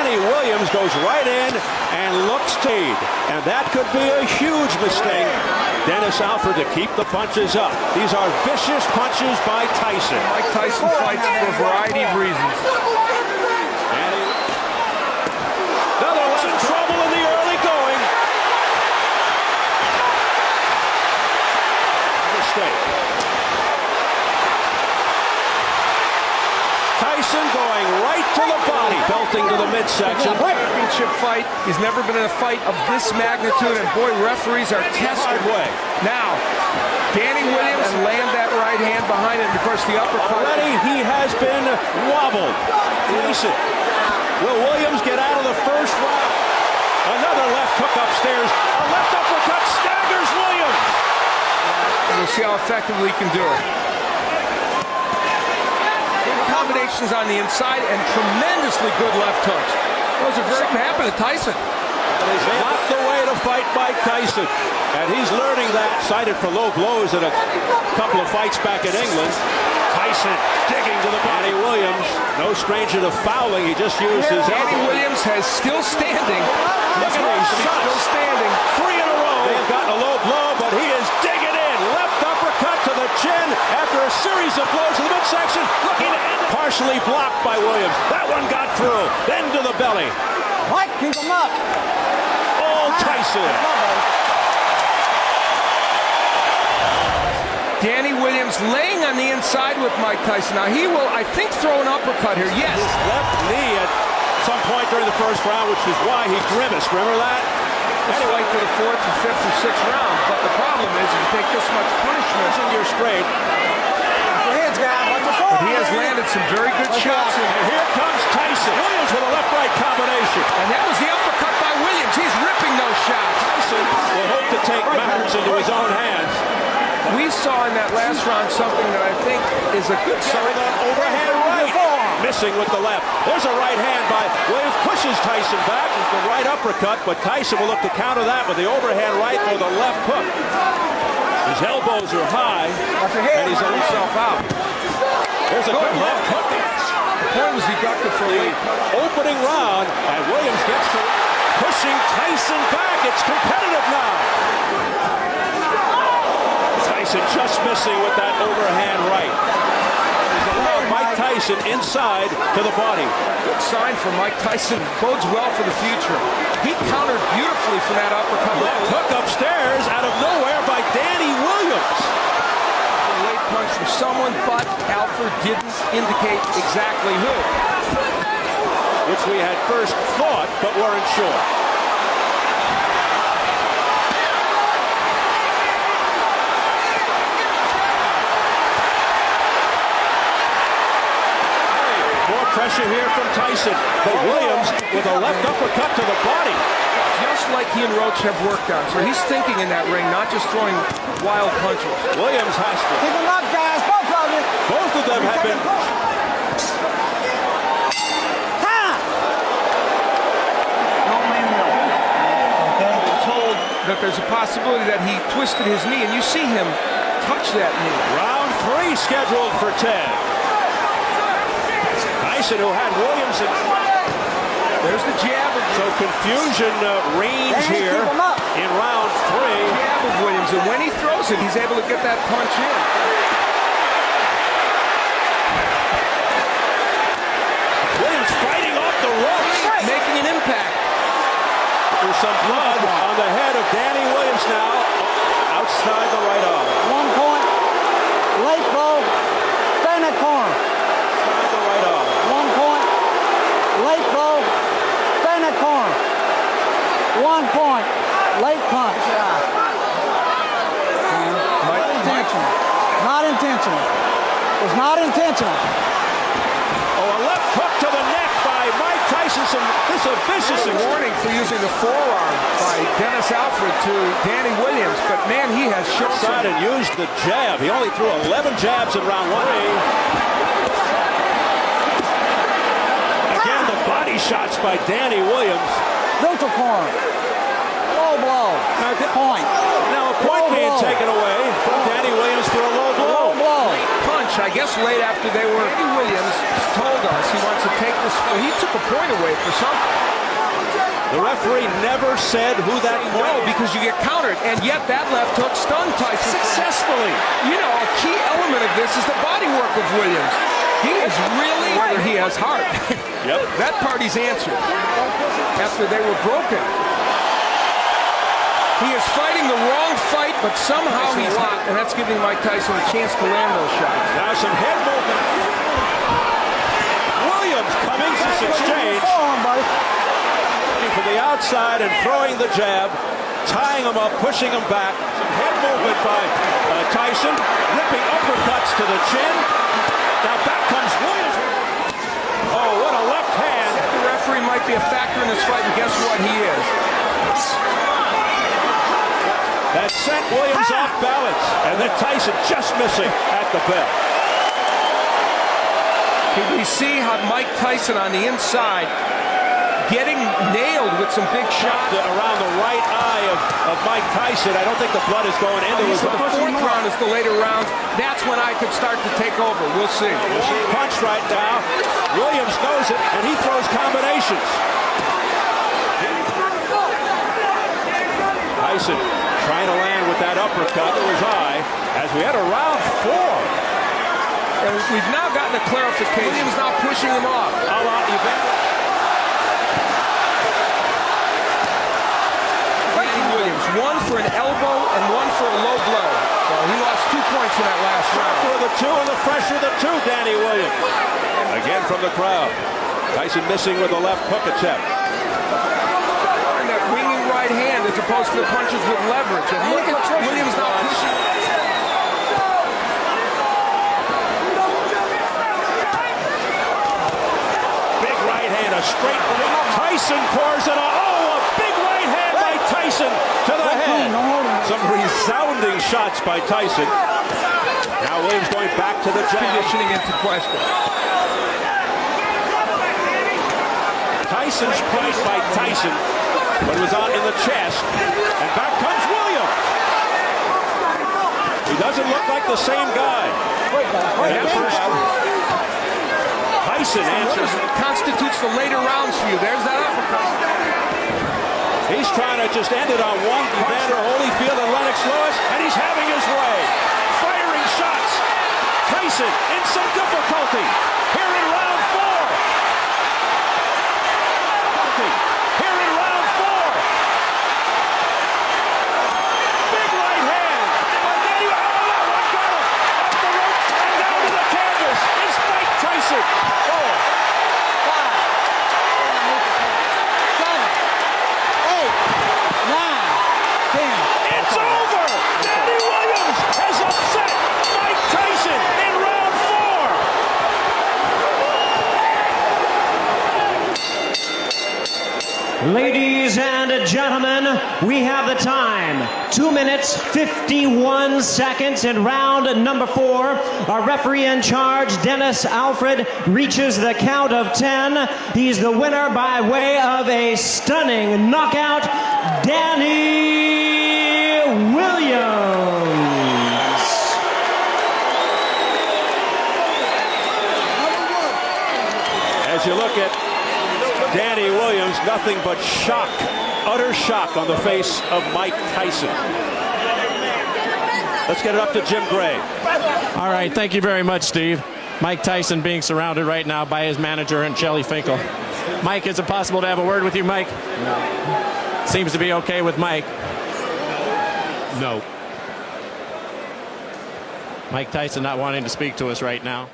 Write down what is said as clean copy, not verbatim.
Danny Williams goes right in and looks teed. And that could be a huge mistake. Dennis Alford to keep the punches up. These are vicious punches by Tyson. Mike Tyson fights for a variety of reasons. Another left trouble in the early going. Mistake. Tyson going right to the body, belting to the midsection. Championship fight. He's never been in a fight of this magnitude, and boy, referees are tested. Now, Danny Williams land that right hand behind it, and of course the uppercut. Already he has been wobbled. Tyson. Will Williams get out of the first round? Another left hook upstairs. A left uppercut staggers Williams. We'll see how effectively he can do it. Combinations on the inside and tremendously good left hooks. Those are very happen to Tyson. It's not the way to fight Mike Tyson. And he's learning that. Cited for low blows in a couple of fights back in England. Tyson digging to the body. Williams, no stranger to fouling. He just used his elbow. Danny Williams has still standing. Look at these shots. Still standing. 3 in a row. They've gotten a low blow, but he is digging in. Left uppercut to the chin after a series of blows to the midsection. Looking to end it. Partially blocked by Williams. That one got through. Then to the belly. Mike, keep him up. Oh, Tyson. Danny Williams laying on the inside with Mike Tyson. Now he will, I think, throw an uppercut here. Yes. His left knee at some point during the first round, which is why he grimaced. Remember that? Anyway, to the 4th or 5th or 6th round. But the problem is, if you take this much punishment, And you're straight. Your hands, guys. Watch your but he has landed some very good shots. And here comes Tyson. Williams with a left-right combination. And that was the uppercut by Williams. He's ripping those shots. Tyson will hope to take matters into his own hands. We saw in that last round something that I think is a good sign. With an overhand right. Missing with the left. There's a right hand by Williams. Pushes Tyson back with the right uppercut, but Tyson will look to counter that with the overhand right or the left hook. His elbows are high, and he's let himself out. There's a good left hook. The point was deducted for The opening round, and Williams gets to pushing Tyson back. It's competitive now. Tyson just missing with that overhand right. He's allowed Mike Tyson inside to the body. Good sign for Mike Tyson. Bodes well for the future. He countered beautifully from that uppercut. Left hook upstairs out of nowhere by Danny Williams. A late punch from someone, but Alford didn't indicate exactly who. Which we had first thought, but weren't sure. Pressure here from Tyson, but Williams with a left uppercut to the body. Just like he and Roach have worked on. So he's thinking in that ring, not just throwing wild punches. Williams has to. Keep him up, guys. Both of you. Both of them have been. Don't let him go. Okay. I'm told that there's a possibility that he twisted his knee, and you see him touch that knee. Round 3 scheduled for 10. Tyson, who had Williams in. There's the jab. So confusion reigns here in round 3. Jab of Williams, and when he throws it, he's able to get that punch in. Williams fighting off the ropes, making an impact. There's some blood on the head of Danny Williams now, outside the right arm. 1 point. Late blow. Stay in that corner. Outside the right arm. 1 point. Late blow. Stay in that corner. 1 point. Late punch. Not intentional. Not intentional. It was not intentional. Oh, a left hook to the neck by Mike Tyson. This is a vicious warning for using the forearm by Dennis Alford to Danny Williams, but man, he has shown some. And used the jab. He only threw 11 jabs in round 1. Again, the body shots by Danny Williams. Neutral corner. Low blow. Point. Now a point being taken away from Danny Williams for a low blow. Low blow. Punch, I guess late after they were. Danny Williams told us he wants to take this. He took a point away for something. The referee never said who that No, was. because you get countered, and yet that left hook stunned Tyson successfully. You know, a key element of this is the body work of Williams. He is really, whether he has heart. Yep. That party's answered after they were broken. He is fighting the wrong fight, but somehow he's hot, and that's giving Mike Tyson a chance to land those shots. Now some head movement. Williams coming to this exchange. From the outside and throwing the jab, tying him up, pushing him back. Some head movement by Tyson, ripping uppercuts to the chin. Now back comes Williams. Oh, what a left hand. The referee might be a factor in this fight, and guess what? He is. That sent Williams off balance, and then Tyson just missing at the bell. We see how Mike Tyson on the inside getting nailed with some big shots. Around the right eye of Mike Tyson. I don't think the blood is going into his The fourth round is the later round. That's when I could start to take over. We'll see. Punch right now. Williams knows it, and he throws combinations. Tyson trying to land with that uppercut. It was high as we had a round 4. And we've now gotten a clarification. Williams now pushing him off. Williams, one for an elbow and one for a low blow. Well, he lost 2 points in that last round. For the 2 and the fresher the 2, Danny Williams. Again from the crowd. Tyson missing with a left hook attempt. And that winging right hand as opposed to the punches with leverage. And look at Williams now pushing. Big right hand, a straight Tyson pours it on. Oh, a big right hand by Tyson to the head. Some resounding shots by Tyson. Now Williams going back to the jab. Conditioning into question. Tyson's point by Tyson, but it was out in the chest. And back comes Williams. He doesn't look like the same guy. Tyson answers. Constitutes the later rounds for you. There's that uppercut. He's trying to just end it on one. Evander Holyfield and Lennox Lewis, and he's having his way. Firing shots. Tyson in some difficulty. Here in round 4. Here in round 4. Big right hand. Got him. Off the ropes and down to the canvas. It's Mike Tyson. 10. It's over! Danny Williams has upset Mike Tyson in round 4. Ladies and gentlemen, we have the time. 2 minutes, 51 seconds in round number 4. Our referee in charge, Dennis Alfred, reaches the count of 10. He's the winner by way of a stunning knockout, Danny Williams. As you look at Danny Williams, nothing but shock, utter shock on the face of Mike Tyson. Let's get it up to Jim Gray. All right, thank you very much, Steve. Mike Tyson being surrounded right now by his manager and Shelley Finkel. Mike, is it possible to have a word with you, Mike? No. Seems to be okay with Mike. No. Mike Tyson not wanting to speak to us right now.